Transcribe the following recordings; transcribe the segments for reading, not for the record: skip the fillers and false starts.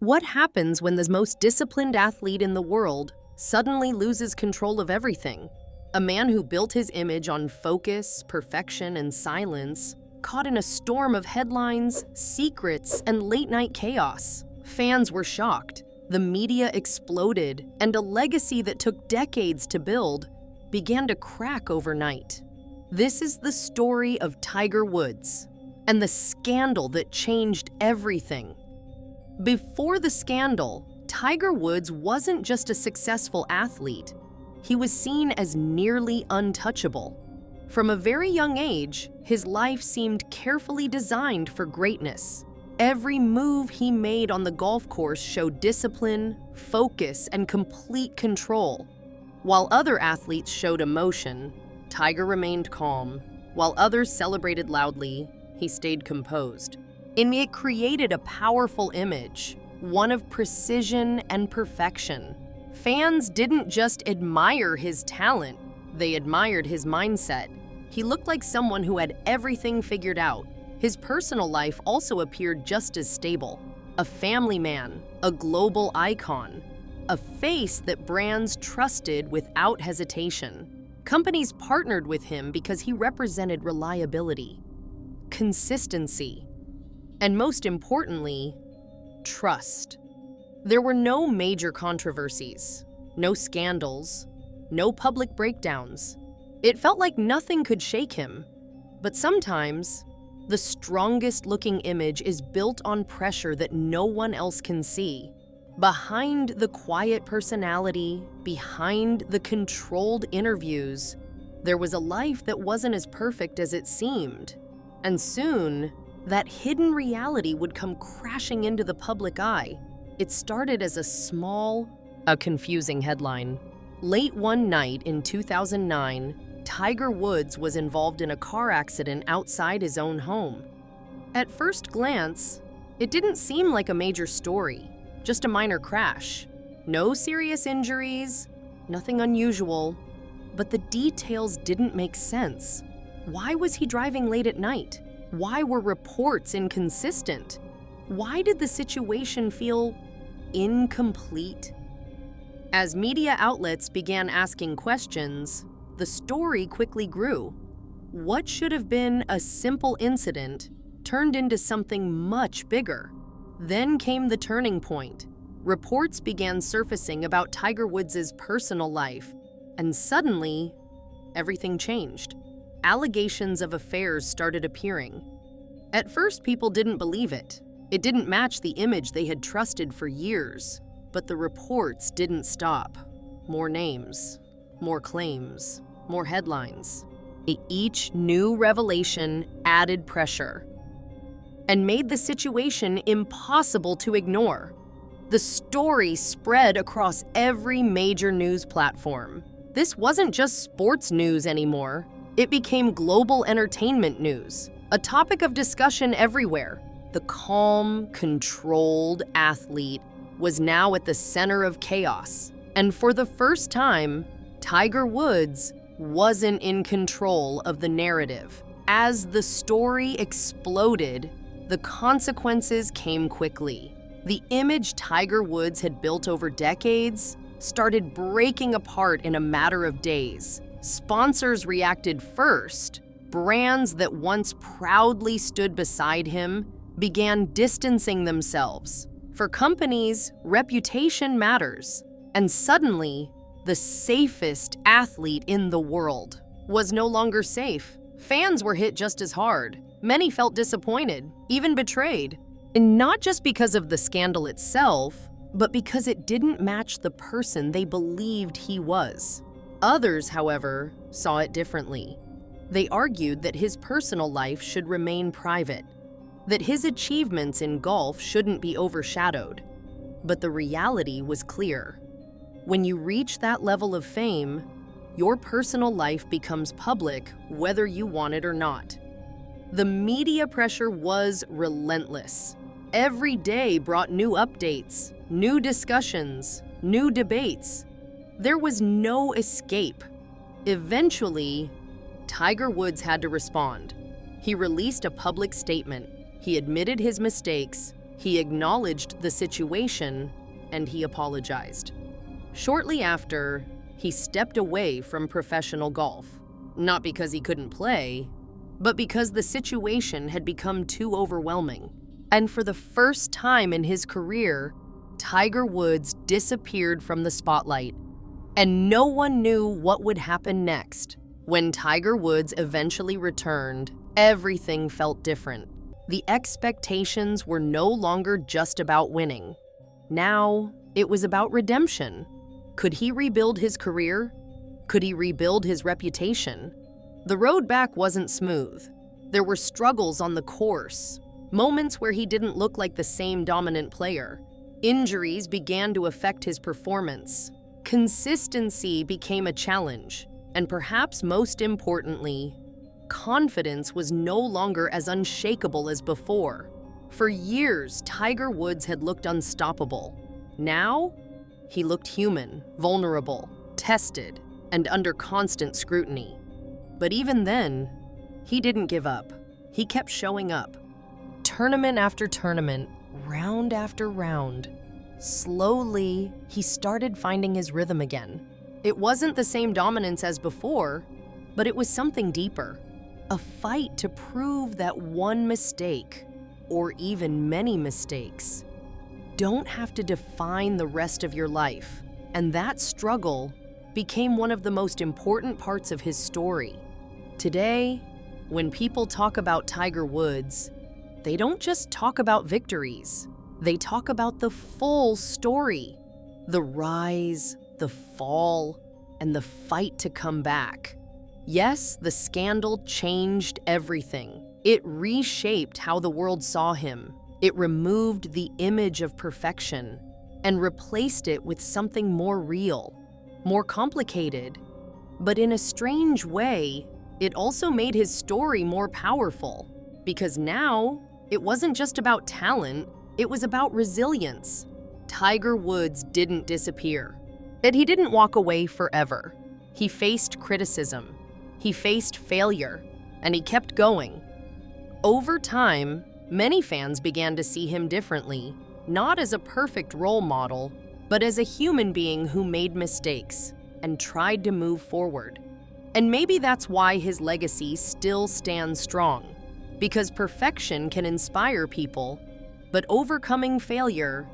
What happens when the most disciplined athlete in the world suddenly loses control of everything? A man who built his image on focus, perfection, and silence, caught in a storm of headlines, secrets, and late-night chaos. Fans were shocked, the media exploded, and a legacy that took decades to build began to crack overnight. This is the story of Tiger Woods and the scandal that changed everything. Before the scandal, Tiger Woods wasn't just a successful athlete. He was seen as nearly untouchable. From a very young age, his life seemed carefully designed for greatness. Every move he made on the golf course showed discipline, focus, and complete control. While other athletes showed emotion, Tiger remained calm. While others celebrated loudly, he stayed composed. And it created a powerful image, one of precision and perfection. Fans didn't just admire his talent, they admired his mindset. He looked like someone who had everything figured out. His personal life also appeared just as stable. A family man, a global icon, a face that brands trusted without hesitation. Companies partnered with him because he represented reliability, consistency, and most importantly, trust. There were no major controversies, no scandals, no public breakdowns. It felt like nothing could shake him. But sometimes, the strongest-looking image is built on pressure that no one else can see. Behind the quiet personality, behind the controlled interviews, there was a life that wasn't as perfect as it seemed. And soon, that hidden reality would come crashing into the public eye. It started as a confusing headline. Late one night in 2009, Tiger Woods was involved in a car accident outside his own home. At first glance, it didn't seem like a major story, just a minor crash. No serious injuries, nothing unusual, but the details didn't make sense. Why was he driving late at night? Why were reports inconsistent? Why did the situation feel incomplete? As media outlets began asking questions, the story quickly grew. What should have been a simple incident turned into something much bigger. Then came the turning point. Reports began surfacing about Tiger Woods' personal life, and suddenly, everything changed. Allegations of affairs started appearing. At first, people didn't believe it. It didn't match the image they had trusted for years. But the reports didn't stop. More names, more claims, more headlines. Each new revelation added pressure and made the situation impossible to ignore. The story spread across every major news platform. This wasn't just sports news anymore. It became global entertainment news, a topic of discussion everywhere. The calm, controlled athlete was now at the center of chaos. And for the first time, Tiger Woods wasn't in control of the narrative. As the story exploded, the consequences came quickly. The image Tiger Woods had built over decades started breaking apart in a matter of days. Sponsors reacted first. Brands that once proudly stood beside him began distancing themselves. For companies, reputation matters. And suddenly, the safest athlete in the world was no longer safe. Fans were hit just as hard. Many felt disappointed, even betrayed. And not just because of the scandal itself, but because it didn't match the person they believed he was. Others, however, saw it differently. They argued that his personal life should remain private, that his achievements in golf shouldn't be overshadowed. But the reality was clear. When you reach that level of fame, your personal life becomes public whether you want it or not. The media pressure was relentless. Every day brought new updates, new discussions, new debates. There was no escape. Eventually, Tiger Woods had to respond. He released a public statement. He admitted his mistakes, He acknowledged the situation, and he apologized. Shortly after, he stepped away from professional golf, not because he couldn't play, but because the situation had become too overwhelming. And for the first time in his career, Tiger Woods disappeared from the spotlight, and no one knew what would happen next. When Tiger Woods eventually returned, everything felt different. The expectations were no longer just about winning. Now, it was about redemption. Could he rebuild his career? Could he rebuild his reputation? The road back wasn't smooth. There were struggles on the course, moments where he didn't look like the same dominant player. Injuries began to affect his performance. Consistency became a challenge, and perhaps most importantly, confidence was no longer as unshakable as before. For years, Tiger Woods had looked unstoppable. Now, he looked human, vulnerable, tested, and under constant scrutiny. But even then, he didn't give up. He kept showing up. Tournament after tournament, round after round. Slowly, he started finding his rhythm again. It wasn't the same dominance as before, but it was something deeper. A fight to prove that one mistake, or even many mistakes, don't have to define the rest of your life. And that struggle became one of the most important parts of his story. Today, when people talk about Tiger Woods, they don't just talk about victories. They talk about the full story. The rise, the fall, and the fight to come back. Yes, the scandal changed everything. It reshaped how the world saw him. It removed the image of perfection and replaced it with something more real, more complicated. But in a strange way, it also made his story more powerful, because now it wasn't just about talent, it was about resilience. Tiger Woods didn't disappear, and he didn't walk away forever. He faced criticism, he faced failure, and he kept going. Over time, many fans began to see him differently, not as a perfect role model, but as a human being who made mistakes and tried to move forward. And maybe that's why his legacy still stands strong, because perfection can inspire people, but overcoming failure,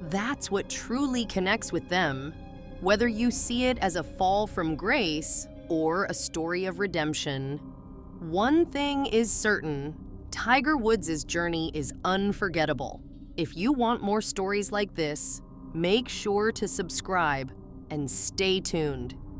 that's what truly connects with them, whether you see it as a fall from grace or a story of redemption. One thing is certain, Tiger Woods' journey is unforgettable. If you want more stories like this, make sure to subscribe and stay tuned.